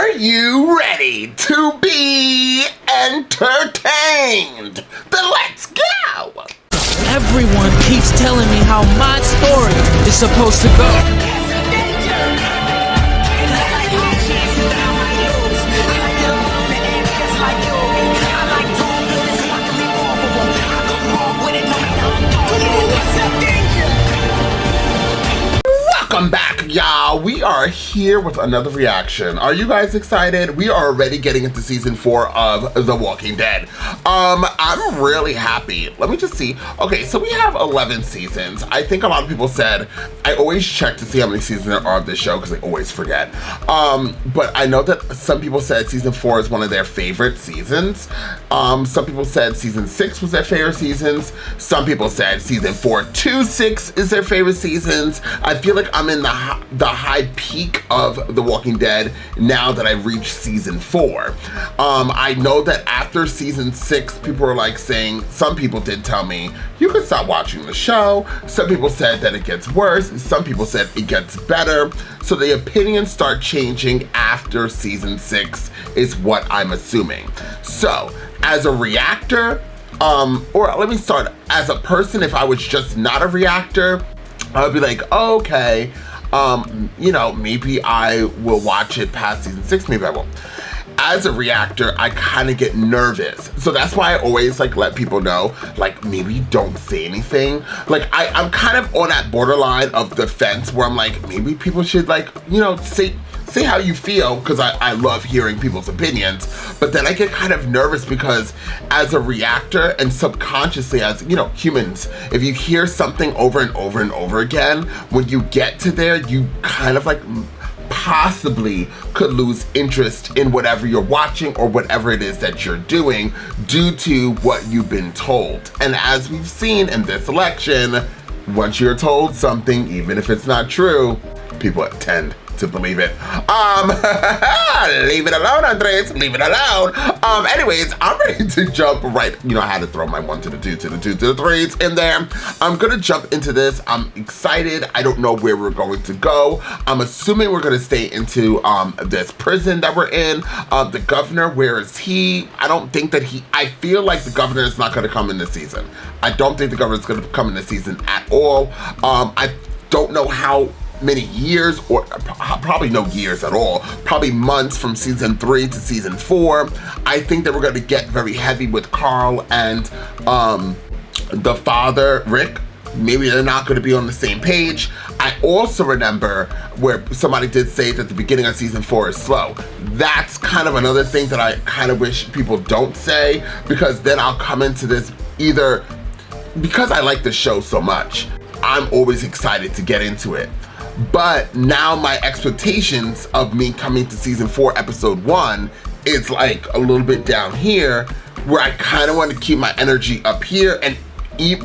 Are you ready to be entertained? Then let's go! Everyone keeps telling me how my story is supposed to go. Welcome back, y'all. We are here with another reaction. Are you guys excited? We are already getting into season 4 of The Walking Dead. I'm really happy. Let me just see. Okay, so we have 11 seasons. I think a lot of people said, I always check to see how many seasons there are of this show because I always forget. But I know that some people said season 4 is one of their favorite seasons. Some people said season 6 was their favorite seasons. Some people said season 4 to 6 is their favorite seasons. I feel like I'm in the high peak of The Walking Dead now that I've reached season 4. I know that after season 6, people were like saying, some people did tell me, you can stop watching the show. Some people said that it gets worse. Some people said it gets better. So the opinions start changing after season 6 is what I'm assuming. So as a reactor, or let me start, as a person, if I was just not a reactor, I'd be like, oh, okay, you know, maybe I will watch it past season 6, maybe I won't. As a reactor, I kind of get nervous. So that's why I always like let people know, like maybe don't say anything. Like I'm kind of on that borderline of the fence where I'm like, maybe people should like, you know, say how you feel, because I love hearing people's opinions, but then I get kind of nervous because as a reactor and subconsciously as, you know, humans, if you hear something over and over and over again, when you get to there, you kind of like possibly could lose interest in whatever you're watching or whatever it is that you're doing due to what you've been told. And as we've seen in this election, once you're told something, even if it's not true, people tend to believe it. Leave it alone, Andres, leave it alone. Anyways, I'm ready to jump right, you know, I had to throw my 1 to the 2 to the 2 to the 3s in there. I'm gonna jump into this. I'm excited. I don't know where we're going to go. I'm assuming we're gonna stay into this prison that we're in. The governor, where is he? I don't think that I feel like the governor is not gonna come in this season. I don't think the governor is gonna come in this season at all. I don't know how many years, or probably no years at all, probably months from season 3 to season 4. I think that we're going to get very heavy with Carl and the father, Rick. Maybe they're not going to be on the same page. I also remember where somebody did say that the beginning of season 4 is slow. That's kind of another thing that I kind of wish people don't say, because then I'll come into this either because I like the show so much, I'm always excited to get into it. But now my expectations of me coming to season 4, episode 1, is like a little bit down here, where I kind of want to keep my energy up here, and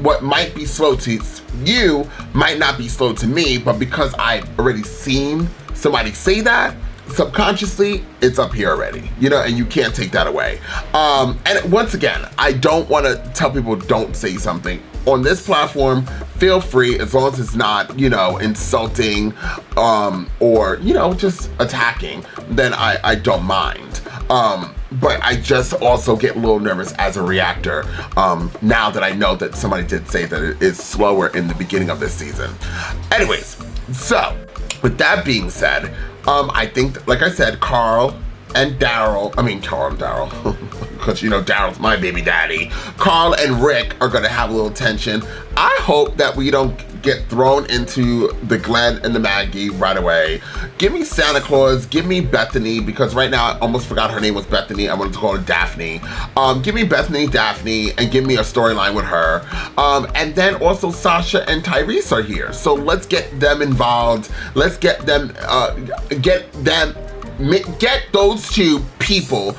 what might be slow to you might not be slow to me, but because I've already seen somebody say that, subconsciously, it's up here already, you know, and you can't take that away. And once again, I don't want to tell people don't say something. On this platform, feel free, as long as it's not, you know, insulting or, you know, just attacking, then I don't mind. But I just also get a little nervous as a reactor now that I know that somebody did say that it is slower in the beginning of this season. Anyways, so with that being said, I think, like I said, Carl and Daryl, because you know Daryl's my baby daddy. Carl and Rick are gonna have a little tension. I hope that we don't get thrown into the Glenn and the Maggie right away. Give me Santa Claus, give me Bethany, because right now I almost forgot her name was Bethany. I wanted to call her Daphne. Give me Bethany, Daphne, and give me a storyline with her. And then also Sasha and Tyrese are here. So let's get them involved. Let's get them, get those two people,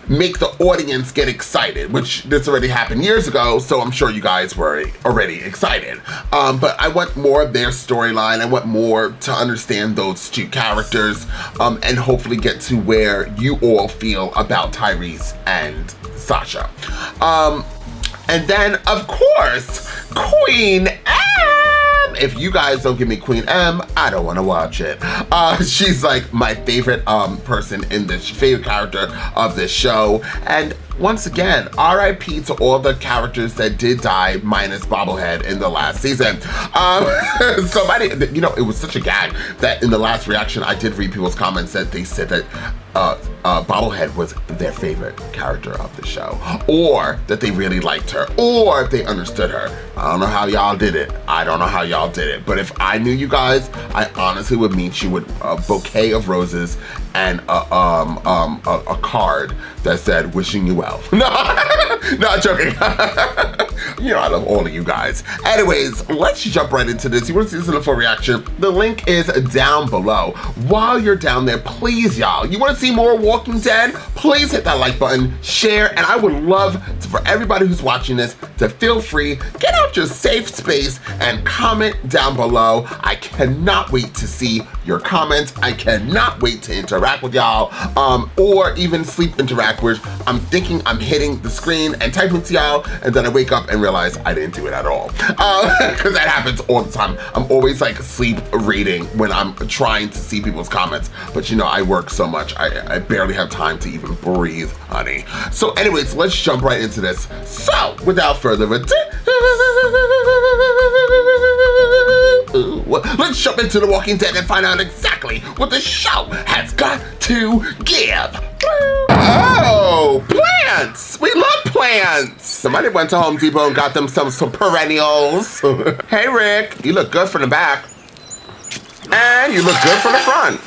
make the audience get excited, which this already happened years ago, so I'm sure you guys were already excited. But I want more of their storyline. I want more to understand those two characters, and hopefully get to where you all feel about Tyrese and Sasha. And then, of course, Queen If you guys don't give me Queen M, I don't want to watch it. She's like my favorite person in this, favorite character of this show. And once again, RIP to all the characters that did die, minus Bobblehead in the last season. Somebody, you know, it was such a gag that in the last reaction, I did read people's comments that they said that Bobblehead was their favorite character of the show, or that they really liked her, or they understood her. I don't know how y'all did it. I don't know how y'all did it. But if I knew you guys, I honestly would meet you with a bouquet of roses and a card that said "wishing you well." No, not joking. You know I love all of you guys. Anyways, let's jump right into this. You want to see this in a full reaction? The link is down below. While you're down there, please, y'all, you want to see more Walking Dead? Please hit that like button, share, and I would love for everybody who's watching this to feel free, get out your safe space and comment down below. I cannot wait to see your comments. I cannot wait to interact with y'all, or even sleep interact where I'm thinking I'm hitting the screen and typing to y'all, and then I wake up and realize I didn't do it at all. Because that happens all the time. I'm always like sleep reading when I'm trying to see people's comments. But you know, I work so much, I barely have time to even breathe, honey. So anyways, let's jump right into this. So without further ado, let's jump into The Walking Dead and find out exactly what the show has got to give. Oh, plants! We love plants! Somebody went to Home Depot and got them some perennials. Hey Rick, you look good from the back. And you look good from the front.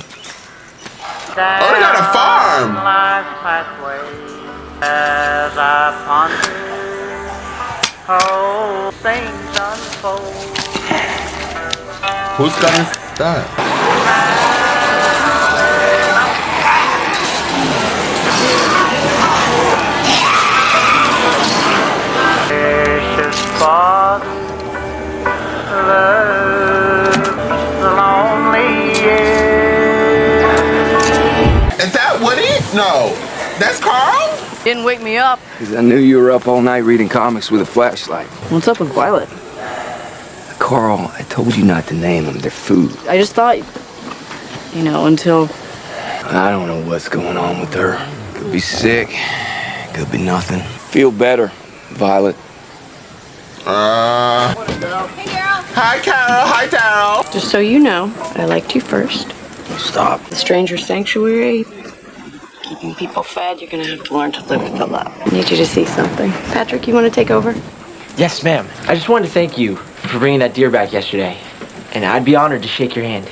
Oh, they got a farm! As I ponder, how things unfold. Whose gun is that? Precious Father, the lonely air. Is that Woody? No. That's Carl? Didn't wake me up. Because I knew you were up all night reading comics with a flashlight. What's up with Violet? Carl, I told you not to name them. They're food. I just thought, you know, until... I don't know what's going on with her. Could be sick. Could be nothing. Feel better, Violet. Hey, Daryl. Hi, Carol. Hi, Daryl. Just so you know, I liked you first. Stop. The Stranger Sanctuary, keeping people fed, you're gonna have to learn to live with the love. I need you to see something. Patrick, you want to take over? Yes, ma'am. I just wanted to thank you for bringing that deer back yesterday. And I'd be honored to shake your hand.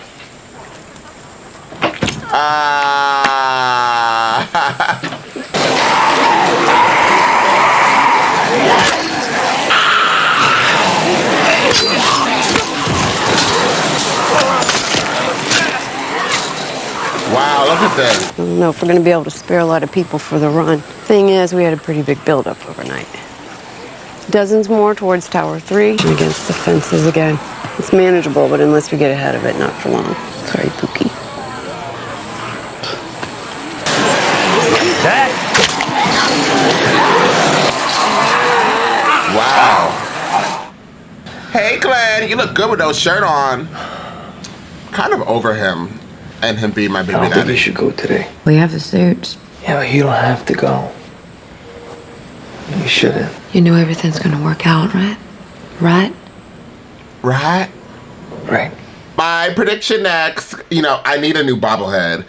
Wow, look at this. I don't know if we're gonna be able to spare a lot of people for the run. Thing is, we had a pretty big buildup overnight. Dozens more towards Tower 3 and against the fences again. It's manageable, but unless we get ahead of it, not for long. Sorry, Pookie. Wow. Hey, Glenn, you look good with those shirt on. Kind of over him and him being my baby I don't think daddy. you should go today. We have the suits. Yeah, but you don't have to go. You shouldn't. You know everything's gonna work out, right? Right? Right? Right. My prediction next, you know, I need a new bobblehead.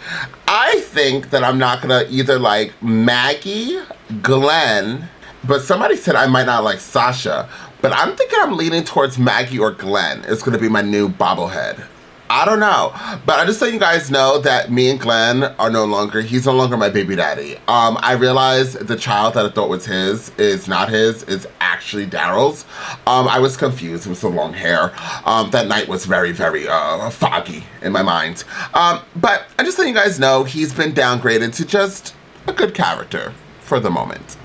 I think that I'm not gonna either like Maggie, Glenn, but somebody said I might not like Sasha, but I'm thinking I'm leaning towards Maggie or Glenn. It's gonna be my new bobblehead. I don't know, but I just let you guys know that me and Glenn are he's no longer my baby daddy. I realized the child that I thought was his is not his, it's actually Daryl's. I was confused with the long hair. That night was very, very foggy in my mind. But I just let you guys know he's been downgraded to just a good character for the moment.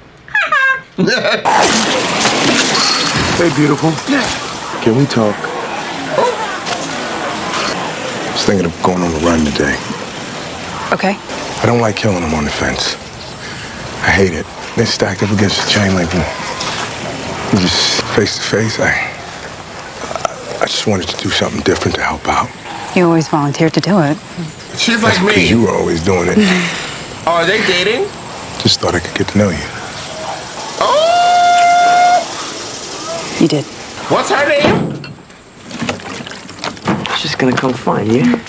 Hey, beautiful. Can we talk? I was thinking of going on a run today. Okay. I don't like killing them on the fence. I hate it. They're stacked up against the chain link. And just face to face, I just wanted to do something different to help out. You always volunteered to do it. She's like Because me. you were always doing it. Oh, are they dating? Just thought I could get to know you. Oh! You did. What's her name? She's just gonna come find you.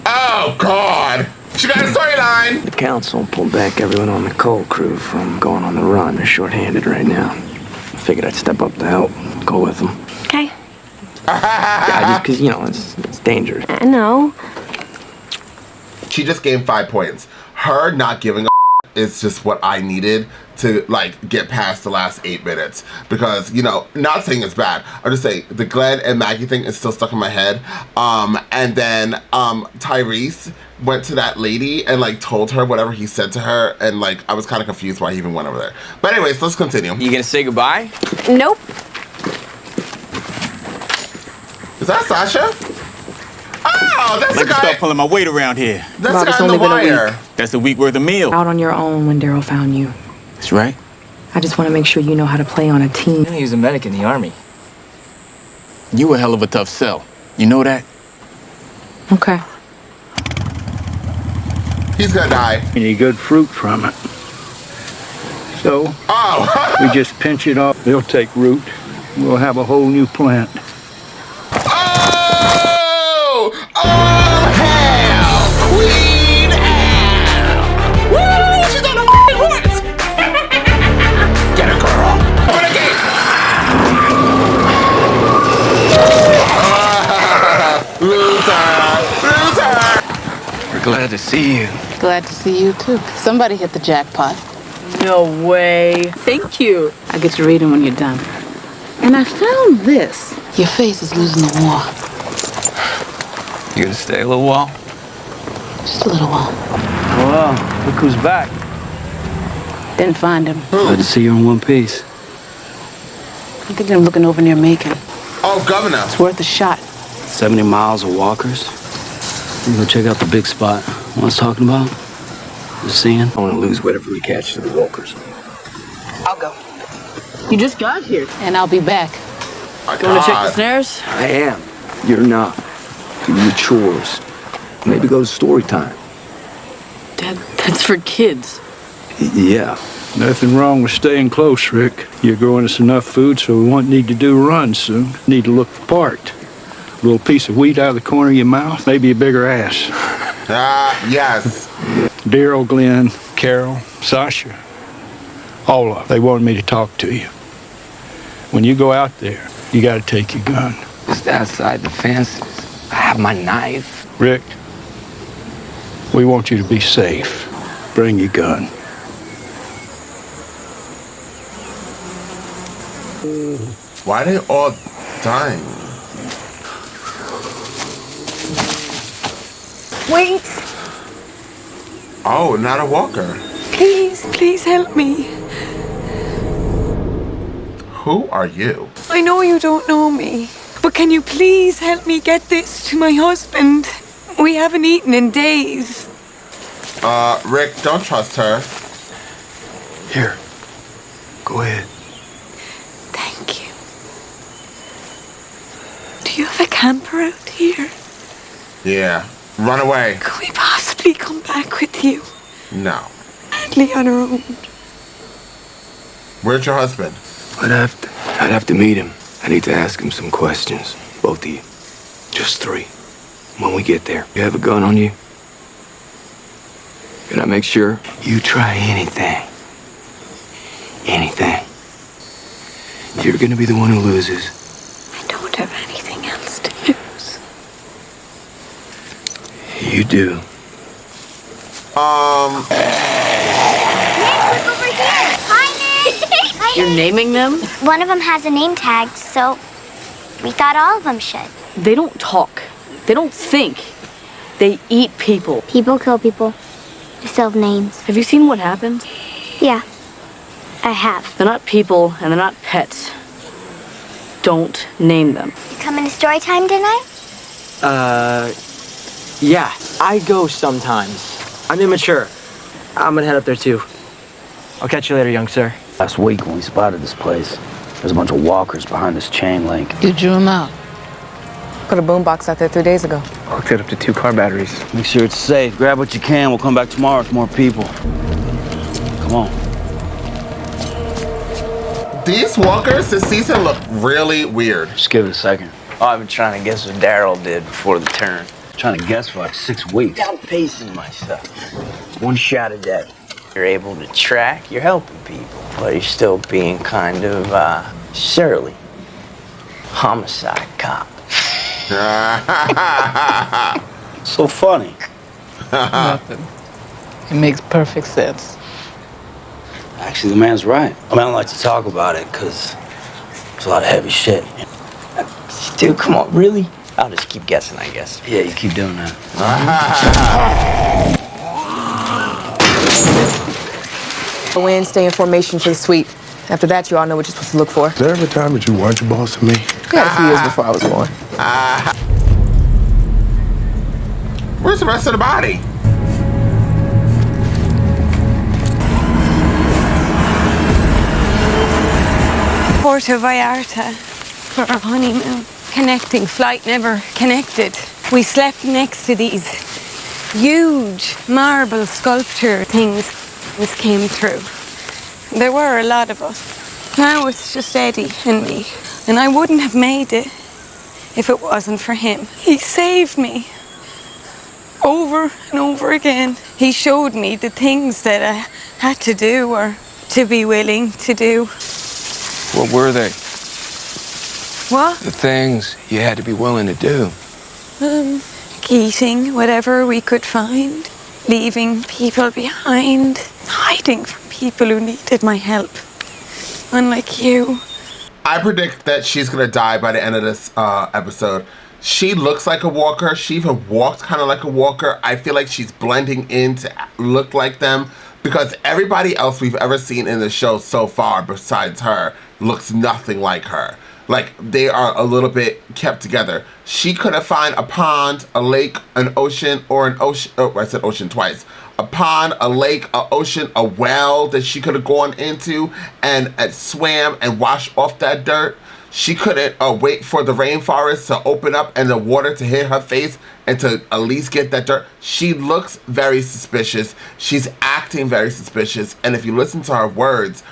Oh, God. She got a storyline. The council pulled back everyone on the coal crew from going on the run. They're short-handed right now. I figured I'd step up to help. Go with them. Okay. Yeah, just because, you know, it's dangerous. I know. She just gained 5 points. Her not giving a is just what I needed to, like, get past the last 8 minutes. Because, you know, not saying it's bad. I'm just saying the Glenn and Maggie thing is still stuck in my head. And then Tyrese went to that lady and, like, told her whatever he said to her. And, like, I was kind of confused why he even went over there. But anyways, let's continue. You gonna say goodbye? Nope. Is that Sasha? Oh, that's the Let me guy. start pulling my weight around here. That's Rob, the it's guy on the only been a wire. That's a week worth of meal. Out on your own when Daryl found you. That's right. I just want to make sure you know how to play on a team. He was a medic in the Army. You a hell of a tough sell. You know that? Okay. He's gonna die. Any good fruit from it. So Oh. we just pinch it off. They'll take root. We'll have a whole new plant. Oh! Oh, hell! Queen Anne! Woo! She's on a f***ing horse! Get her, girl! Open the gate! Loser! Loser! We're glad to see you. Glad to see you too. Somebody hit the jackpot. No way. Thank you. I'll get you reading when you're done. And I found this. Your face is losing the war. You gonna stay a little while? Just a little while. Well, look who's back. Didn't find him. Glad to see you in one piece. I think I'm looking over near Macon. Oh, Governor. It's worth a shot. 70 miles of walkers. You go check out the big spot. What I was talking about? The sand. I want to lose whatever we catch to the walkers. I'll go. You just got here. And I'll be back. My Want to check the God. snares? I am. You're not. Do your chores. Maybe go to story time. Dad, that's for kids. Yeah. Nothing wrong with staying close, Rick. You're growing us enough food, so we won't need to do runs soon. Need to look the part. A little piece of wheat out of the corner of your mouth, maybe a bigger ass. Yes. Daryl, Glenn, Carol, Sasha, all of them. They wanted me to talk to you. When you go out there, you got to take your gun. Just outside the fences. I have my knife. Rick, we want you to be safe. Bring your gun. Why are they all dying? Wait. Oh, not a walker. Please help me. Who are you? I know you don't know me, but can you please help me get this to my husband? We haven't eaten in days. Rick, don't trust her. Here. Go ahead. Thank you. Do you have a camper out here? Yeah. Run away. Could we possibly come back with you? No. Sadly on our own. Where's your husband? I'd have to meet him. I need to ask him some questions. Both of you. Just 3. When we get there, you have a gun on you? Can I make sure? You try anything. Anything. You're gonna be the one who loses. I don't have anything else to lose. You do. Nick, look over here. Hi, Nick. Hi. You're naming them? One of them has a name tag, so we thought all of them should. They don't talk. They don't think. They eat people. People kill people. They still have names. Have you seen what happens? Yeah, I have. They're not people and they're not pets. Don't name them. You coming to story time tonight? Yeah, I go sometimes. I'm immature. I'm gonna head up there too. I'll catch you later, young sir. Last week when we spotted this place, there's a bunch of walkers behind this chain link. You drew him out. Put a boombox out there 3 days ago. Hooked it up to 2 car batteries. Make sure it's safe. Grab what you can. We'll come back tomorrow with more people. Come on. These walkers this season look really weird. Just give it a second. Oh, I've been trying to guess what Daryl did before the turn. Trying to guess for like 6 weeks. I'm pacing myself. 1 shot a day. You're able to track, you're helping people, but you're still being kind of, surly. Homicide cop. So funny. Nothing. It makes perfect sense. Actually, the man's right. I don't like to talk about it because it's a lot of heavy shit. Dude, come on, really? I'll just keep guessing, I guess. Yeah, you keep doing that. Go in, stay in formation for the sweep. After that, you all know what you're supposed to look for. Is there ever a time that you weren't your boss to me? We had a few years before I was born. Where's the rest of the body? Puerto Vallarta for our honeymoon. Connecting flight, never connected. We slept next to these huge marble sculpture things. This came through. There were a lot of us. Now it's just Eddie and me. And I wouldn't have made it if it wasn't for him. He saved me. Over and over again. He showed me the things that I had to do or to be willing to do. What were they? What? The things you had to be willing to do. Eating whatever we could find. Leaving people behind. Hiding from people who needed my help. Unlike you. I predict that she's gonna die by the end of this episode. She looks like a walker. She even walked kind of like a walker. I feel like she's blending in to look like them because everybody else we've ever seen in the show so far besides her looks nothing like her. Like, they are a little bit kept together. She could have found a pond, a lake, an ocean, or an ocean. Oh, I said ocean twice. A pond, a lake, an ocean, a well that she could have gone into and swam and washed off that dirt. She couldn't wait for the rainforest to open up and the water to hit her face and to at least get that dirt. She looks very suspicious. She's acting very suspicious. And if you listen to her words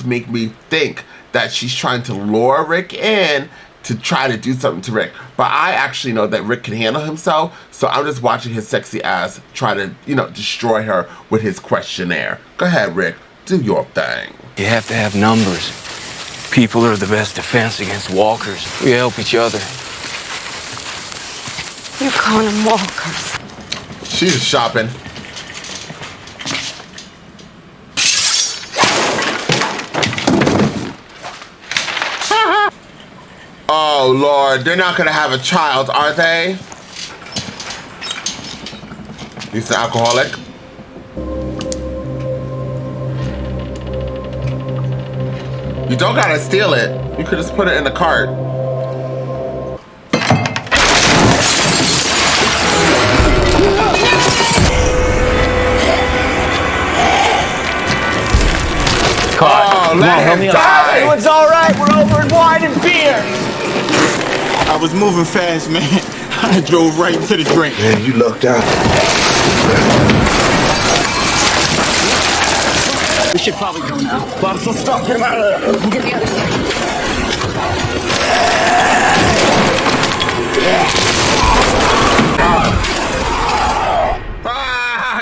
make me think that she's trying to lure Rick in to try to do something to Rick. But I actually know that Rick can handle himself, so I'm just watching his sexy ass try to, destroy her with his questionnaire. Go ahead, Rick. Do your thing. You have to have numbers. People are the best defense against walkers. We help each other. You call them walkers. She's shopping. Oh, Lord. They're not going to have a child, are they? He's an alcoholic. You don't got to steal it. You could just put it in the cart. Oh, let him die! Everyone's all right. We're over in wine and beer. I was moving fast, man. I drove right into the drink. Man, you lucked out. We should probably go now. Bottles, let's stop. Get him out of there. We'll get the other side.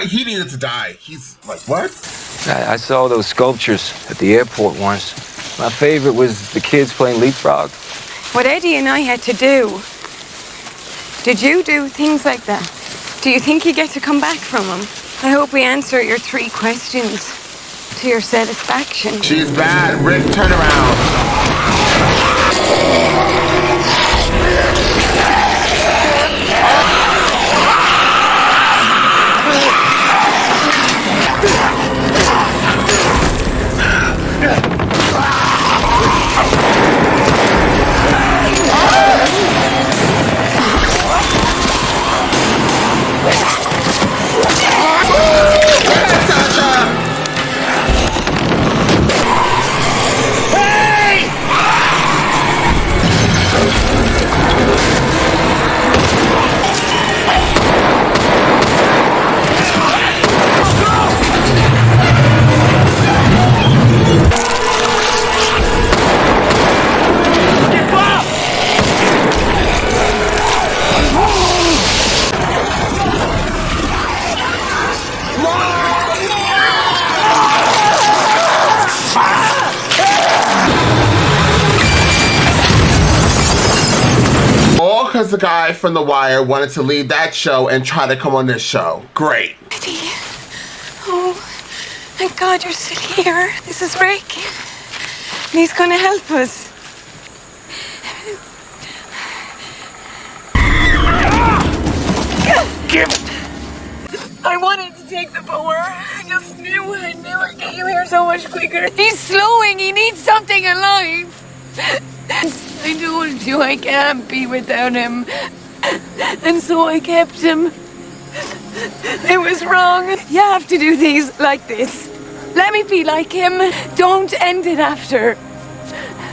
He needed to die. He's like, what? I saw those sculptures at the airport once. My favorite was the kids playing leapfrog. What Eddie and I had to do. Did you do things like that? Do you think you get to come back from them? I hope we answer your 3 questions to your satisfaction. She's bad. Rick, turn around. All because the guy from The Wire wanted to leave that show and try to come on this show. Great. Eddie. Oh, thank God you're still here. This is Rick. And he's gonna help us. Give it! I wanted to take the power. I just knew I'd never get you here so much quicker. He's slowing. He needs something alive. I told you I can't be without him. And so I kept him. It was wrong. You have to do things like this. Let me be like him. Don't end it after.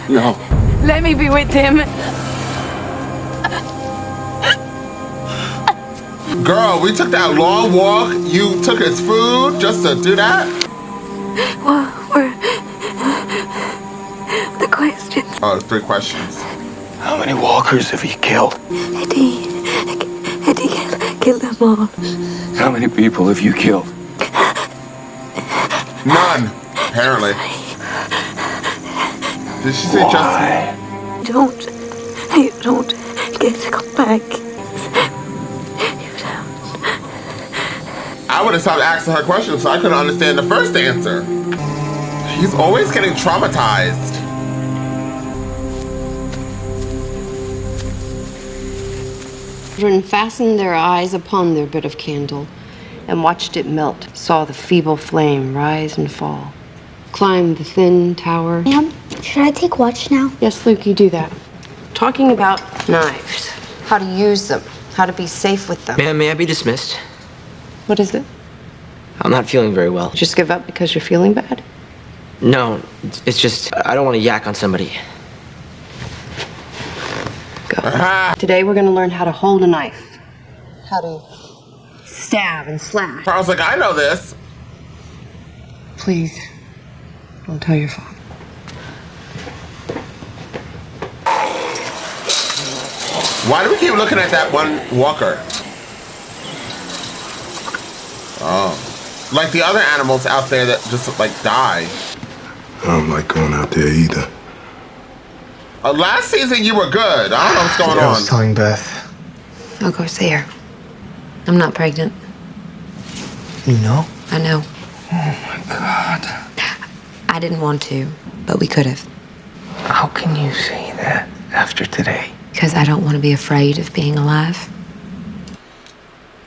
No. Let me be with him. Girl, we took that long walk. You took his food just to do that? What were the questions? Oh, 3 questions. How many walkers have you killed? Eddie killed them all. How many people have you killed? None, apparently. Did she say Why? You don't get to come back. I would have stopped asking her questions so I couldn't understand the first answer. He's always getting traumatized. Children fastened their eyes upon their bit of candle and watched it melt, saw the feeble flame rise and fall, climbed the thin tower. Ma'am, should I take watch now? Yes, Luke, you do that. Talking about knives, how to use them, how to be safe with them. Ma'am, may I be dismissed? What is it? I'm not feeling very well. Just give up because you're feeling bad? No, it's just, I don't want to yak on somebody. Go. Today we're going to learn how to hold a knife, how to stab and slash. I was like, I know this. Please, don't tell your father. Why do we keep looking at that one walker? Oh. Like the other animals out there that just like die. I don't like going out there either. Last season you were good. I don't know what's going I on. was telling Beth. I'll go see her. I'm not pregnant. You know? I know. Oh my God. I didn't want to, but we could have. How can you say that after today? Because I don't want to be afraid of being alive.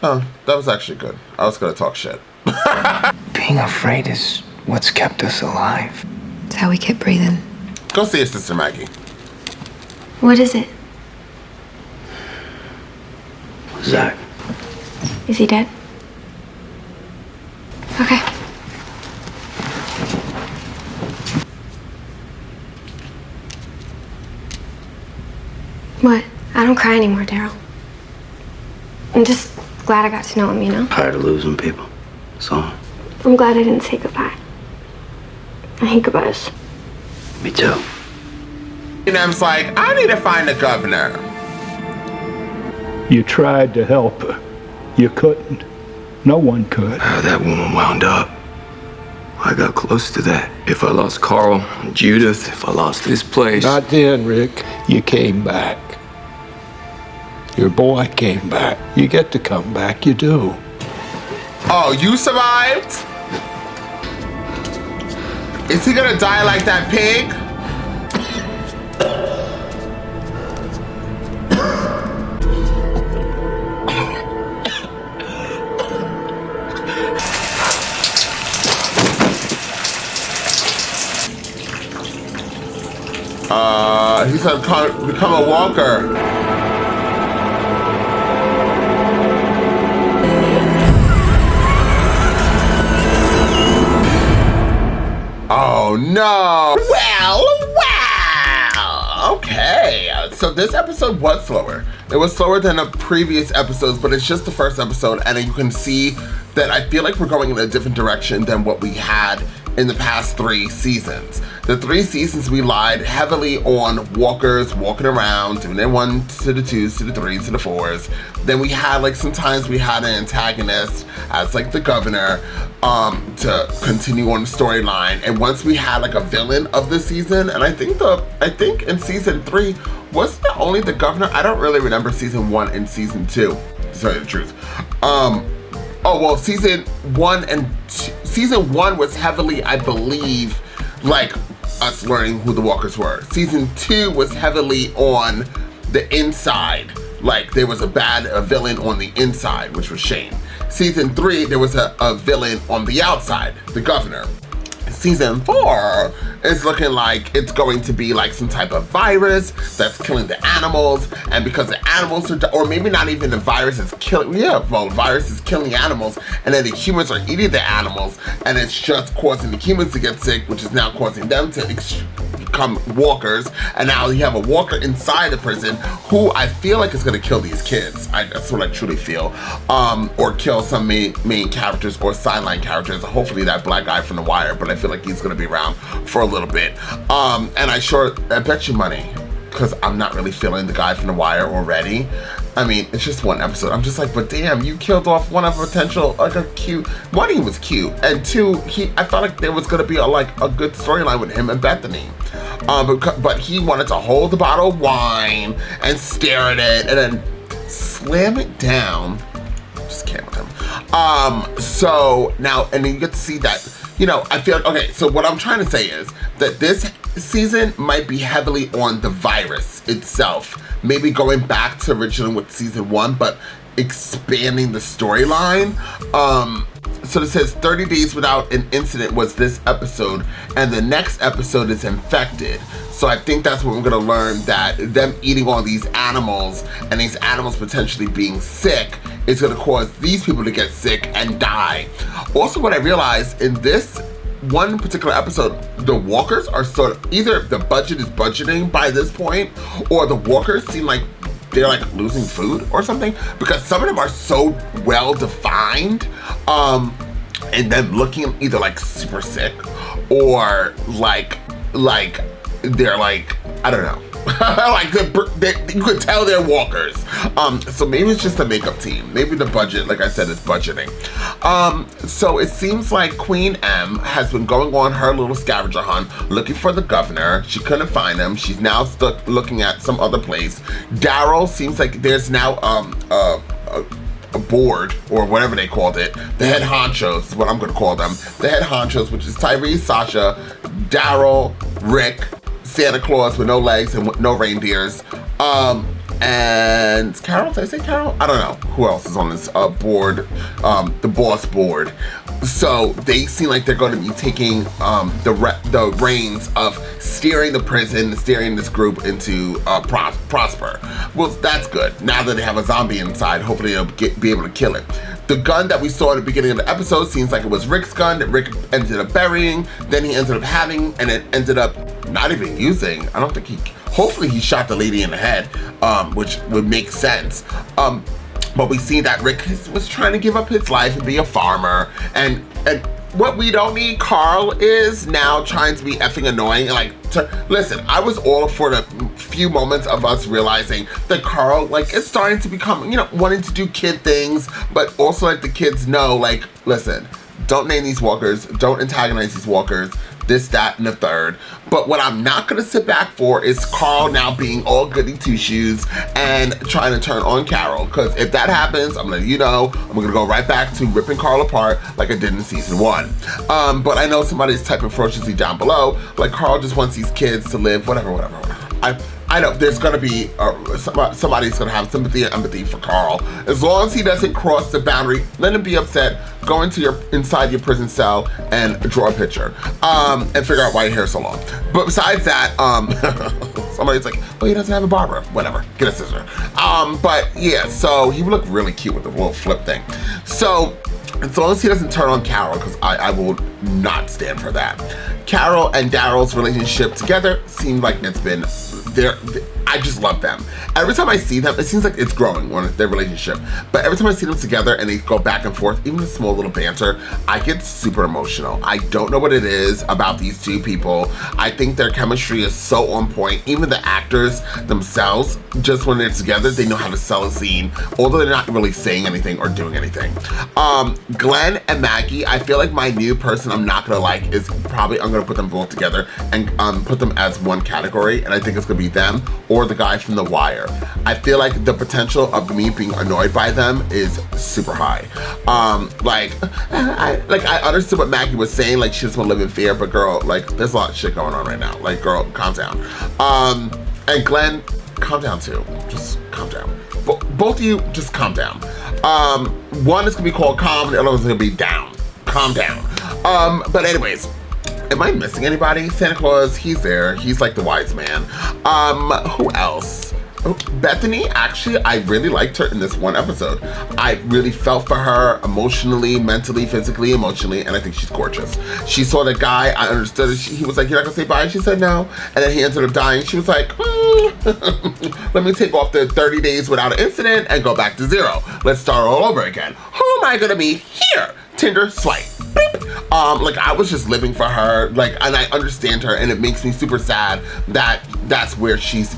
Oh, that was actually good. I was gonna talk shit. Being afraid is what's kept us alive. It's how we kept breathing. Go see your sister Maggie. What is it? Zach. Is he dead? Okay. What? I don't cry anymore, Daryl. I'm just glad I got to know him, you know? Tired of losing people. So, I'm glad I didn't say goodbye. I hate goodbyes. me too. And I'm like, I need to find the governor. You tried to help her. You couldn't. No one could. How that woman wound up. I got close to that. If I lost Carl and Judith, if I lost this place. Not then, Rick. You came back. Your boy came back. You get to come back, you do. Oh, you survived? Is he gonna die like that pig? He's gonna become a walker. Oh no! Well, okay. So this episode was slower. It was slower than the previous episodes, but it's just the first episode, and you can see that I feel like we're going in a different direction than what we had in the past 3 seasons. The 3 seasons we relied heavily on walkers walking around, doing their 1s to the 2s to the 3s to the 4s. Then we had like sometimes we had an antagonist as like the governor to continue on the storyline. And once we had like a villain of the season, and I think in season 3 wasn't it only the governor? I don't really remember season 1 and season 2, to tell you the truth. Oh well, season 1 was heavily, I believe, like us learning who the walkers were. Season 2 was heavily on the inside. Like there was a villain on the inside, which was Shane. Season 3, there was a villain on the outside, the governor. Season 4 is looking like it's going to be like some type of virus that's killing the animals, and because the animals are, or maybe not even the virus is killing, the virus is killing animals, and then the humans are eating the animals, and it's just causing the humans to get sick, which is now causing them to become walkers, and now you have a walker inside the prison who I feel like is gonna kill these kids. That's what I truly feel. Or kill some main characters or sideline characters, hopefully that black guy from The Wire, but I feel like he's gonna be around for a little bit. And I bet you money, because I'm not really feeling the guy from The Wire already. I mean, it's just 1 episode. I'm just like, but damn, you killed off one of potential, like a cute, 1, he was cute, and 2, I felt like there was gonna be a good storyline with him and Bethany. But he wanted to hold the bottle of wine and stare at it and then slam it down. Just can't with him. So now, and then you get to see that, I feel like, okay, so what I'm trying to say is that this season might be heavily on the virus itself. Maybe going back to originally with season 1, but expanding the storyline. So it says 30 days without an incident was this episode, and the next episode is infected. So I think that's what we're gonna learn, that them eating all these animals and these animals potentially being sick is gonna cause these people to get sick and die. Also, what I realized in this one particular episode, the walkers are sort of, either the budget is budgeting by this point, or the walkers seem like they're like losing food or something, because some of them are so well defined, and them looking either like super sick or like they're like, I don't know. Like you could tell they're walkers. So maybe it's just a makeup team. Maybe the budget, like I said, is budgeting. So it seems like Queen M has been going on her little scavenger hunt looking for the governor. She couldn't find him. She's now stuck looking at some other place. Daryl seems like there's now a board, or whatever they called it. The head honchos is what I'm gonna call them. The head honchos, which is Tyrese, Sasha, Daryl, Rick, Santa Claus with no legs and no reindeers, and Carol, did I say Carol? I don't know who else is on this board, the boss board. So they seem like they're going to be taking the reins of steering the prison, steering this group into Prosper. Well, that's good. Now that they have a zombie inside, hopefully they'll be able to kill it. The gun that we saw at the beginning of the episode seems like it was Rick's gun that Rick ended up burying, then he ended up having, and it ended up not even using. I don't think hopefully he shot the lady in the head, which would make sense. But we see that Rick was trying to give up his life and be a farmer, and what we don't need, Carl is now trying to be effing annoying. Listen, I was all for the few moments of us realizing that Carl, is starting to become, wanting to do kid things, but also let the kids know, listen, don't name these walkers, don't antagonize these walkers, this, that, and the third. But what I'm not gonna sit back for is Carl now being all goody two-shoes and trying to turn on Carol. Because if that happens, I'm gonna I'm gonna go right back to ripping Carl apart like I did in season 1. But I know somebody's typing ferociously down below, Carl just wants these kids to live, whatever. I know there's gonna be, somebody's gonna have sympathy and empathy for Carl. As long as he doesn't cross the boundary, let him be upset, go inside your prison cell and draw a picture, and figure out why your hair's so long. But besides that, somebody's like, well, he doesn't have a barber. Whatever, get a scissor. But yeah, so he would look really cute with the little flip thing. So, as long as he doesn't turn on Carol, because I will not stand for that. Carol and Daryl's relationship together seemed like it's been I just love them. Every time I see them, it seems like it's growing, their relationship. But every time I see them together and they go back and forth, even the small little banter, I get super emotional. I don't know what it is about these two people. I think their chemistry is so on point. Even the actors themselves, just when they're together, they know how to sell a scene, although they're not really saying anything or doing anything. Glenn and Maggie, I feel like my new person I'm not gonna like is probably, I'm gonna put them both together and put them as one category, and I think it's gonna be them or the guy from The Wire. I feel like the potential of me being annoyed by them is super high. I understood what Maggie was saying, like she just wanna live in fear, but girl, like there's a lot of shit going on right now. Like girl, calm down. And Glenn, calm down too. Just calm down. Both of you, just calm down. One is gonna be called calm, the other one's gonna be down. Calm down. But anyways, am I missing anybody? Santa Claus, he's there. He's like the wise man. Who else? Oh, Bethany, actually, I really liked her in this one episode. I really felt for her emotionally, mentally, physically, emotionally, and I think she's gorgeous. She saw the guy, I understood it. He was like, you're not gonna say bye? She said no. And then he ended up dying. She was like, let me take off the 30 days without an incident and go back to 0. Let's start all over again. Who am I gonna be? Here, Tinder swipe. Like I was just living for her, like, and I understand her, and it makes me super sad that that's where she's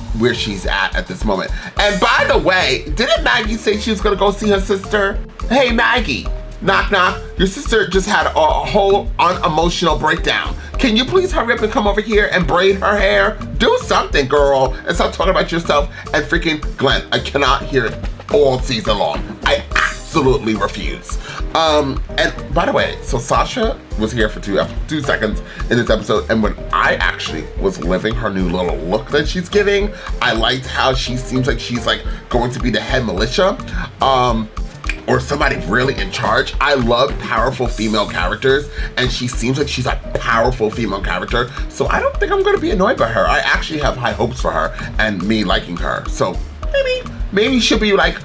at this moment. And by the way, didn't Maggie say she was gonna go see her sister? Hey Maggie, knock knock, your sister just had a whole unemotional breakdown. Can you please hurry up and come over here and braid her hair? Do something, girl, and stop talking about yourself and freaking Glenn. I cannot hear it all season long. I absolutely refuse. And by the way, so Sasha was here for 2 seconds in this episode, and when I actually was living her new little look that she's giving, I liked how she seems like she's like going to be the head militia, or somebody really in charge. I love powerful female characters, and she seems like she's a powerful female character, so I don't think I'm gonna be annoyed by her. I actually have high hopes for her and me liking her, so maybe she'll be like,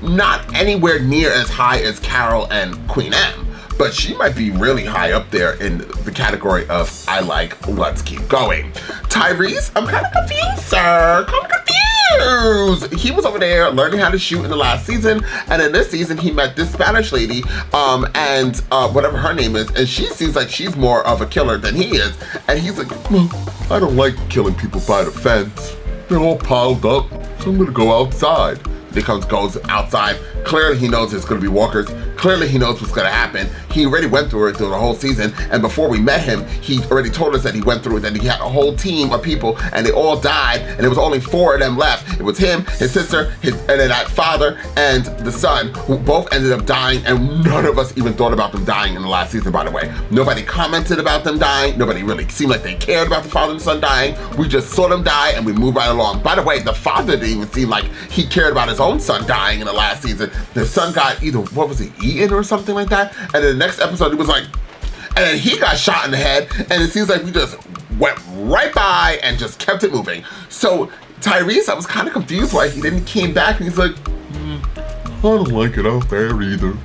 not anywhere near as high as Carol and Queen M, but she might be really high up there in the category of I like, let's keep going. Tyrese, I'm kind of confused, sir. I'm confused. He was over there learning how to shoot in the last season, and in this season he met this Spanish lady, and whatever her name is, and she seems like she's more of a killer than he is, and he's like, well, I don't like killing people by the fence. They're all piled up, so I'm gonna go outside. He goes outside. Clearly he knows there's gonna be walkers. Clearly he knows what's gonna happen. He already went through it through the whole season, and before we met him, he already told us that he went through it, and he had a whole team of people, and they all died, and there was only 4 of them left. It was him, his sister, and then that father, and the son, who both ended up dying, and none of us even thought about them dying in the last season, by the way. Nobody commented about them dying. Nobody really seemed like they cared about the father and son dying. We just saw them die, and we moved right along. By the way, the father didn't even seem like he cared about his own son dying in the last season. The son got either, what was he, eaten or something like that? And then the next episode, he was like, and then he got shot in the head, and it seems like we just went right by and just kept it moving. So Tyrese, I was kind of confused why he didn't came back, and he's like, I don't like it out there either.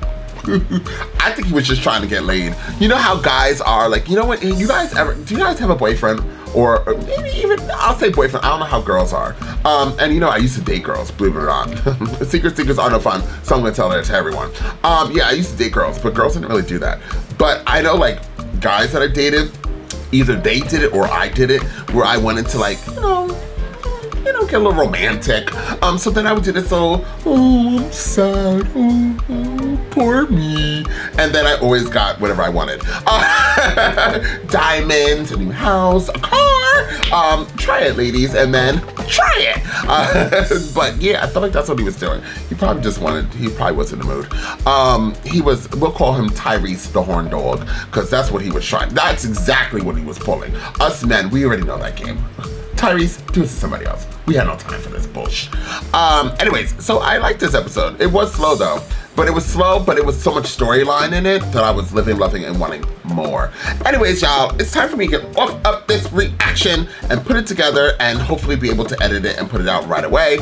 I think he was just trying to get laid. You know how guys are, like, you know what, do you guys have a boyfriend? Or maybe even, I'll say boyfriend, I don't know how girls are. And you know, I used to date girls, believe it or not. Secrets are no fun, so I'm gonna tell that to everyone. Yeah, I used to date girls, but girls didn't really do that. But I know like guys that I dated, either they did it or I did it, where I went into like, you know, get a little romantic. So then I would do this little, oh, I'm sad, oh, poor me. And then I always got whatever I wanted. Diamonds, a new house, a car. Try it, ladies, and then try it. But yeah, I feel like that's what he was doing. He probably was in the mood. We'll call him Tyrese the Horn Dog, because that's what he was trying. That's exactly what he was pulling. Us men, we already know that game. Tyrese, do it to somebody else. We had no time for this bullshit. Anyways, so I liked this episode. It was slow though. but it was slow, but it was so much storyline in it that I was living, loving, and wanting more. Anyways, y'all, it's time for me to get off up this reaction and put it together and hopefully be able to edit it and put it out right away.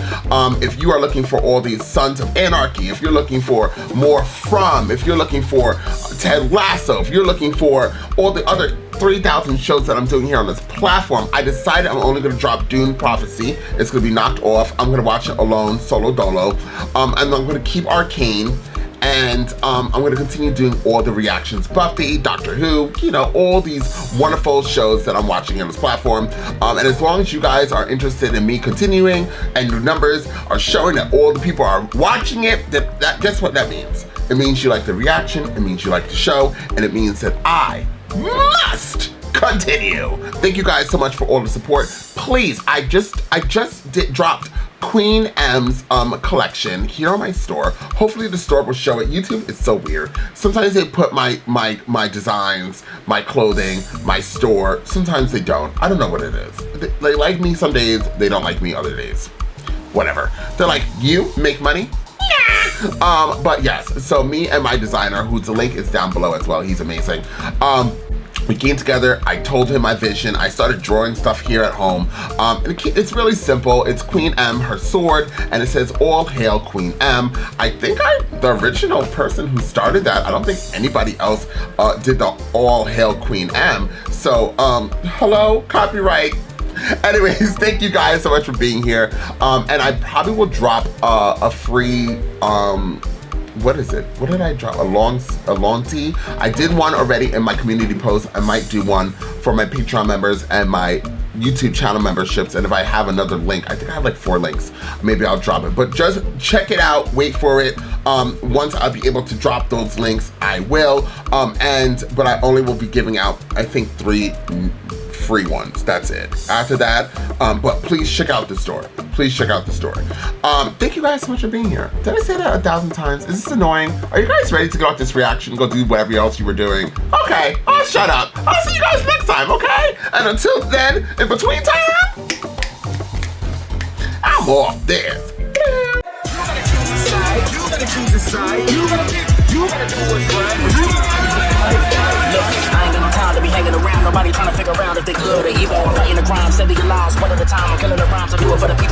If you are looking for all these Sons of Anarchy, if you're looking for more From, if you're looking for Ted Lasso, if you're looking for all the other 3,000 shows that I'm doing here on this platform, I decided I'm only gonna drop Dune Prophecy. It's gonna be knocked off. I'm gonna watch it alone, solo dolo. And I'm gonna keep Arcane. And I'm gonna continue doing all the reactions. Buffy, Doctor Who, you know, all these wonderful shows that I'm watching on this platform. And as long as you guys are interested in me continuing and your numbers are showing that all the people are watching it, that guess what that means? It means you like the reaction, it means you like the show, and it means that I must continue. Thank you guys so much for all the support. Please, I just dropped Queen M's collection here on my store. Hopefully the store will show it. YouTube is so weird. Sometimes they put my designs, my clothing, my store. Sometimes they don't. I don't know what it is. They like me some days, they don't like me other days. Whatever. They're like, you make money? Yeah. But yes, so me and my designer, the link is down below as well. He's amazing. We came together, I told him my vision, I started drawing stuff here at home. And it's really simple. It's Queen M, her sword, and it says, all hail Queen M. I think I'm the original person who started that. I don't think anybody else did the all hail Queen M. So, hello, copyright. Anyways, thank you guys so much for being here. And I probably will drop a free, what is it? What did I drop? A long tee? I did one already in my community post. I might do one for my Patreon members and my YouTube channel memberships. And if I have another link, I think I have like 4 links, maybe I'll drop it. But just check it out, wait for it. Once I'll be able to drop those links, I will. But I only will be giving out, I think, 3 free ones. That's it. After that, but please check out the store. Please check out the store. Thank you guys so much for being here. Did I say that 1,000 times? Is this annoying? Are you guys ready to get off this reaction, go do whatever else you were doing? Okay, oh, shut up. I'll see you guys next time, okay? And until then, in between time, I'm off this. You gotta choose a side. You gotta choose a side. You gotta do what's right. Look, I ain't got no time to be hanging around. Nobody trying to figure out if they good or evil. I'm fighting the crime, steady your lives. One at a time, I'm killing the rhymes. I do it for the people.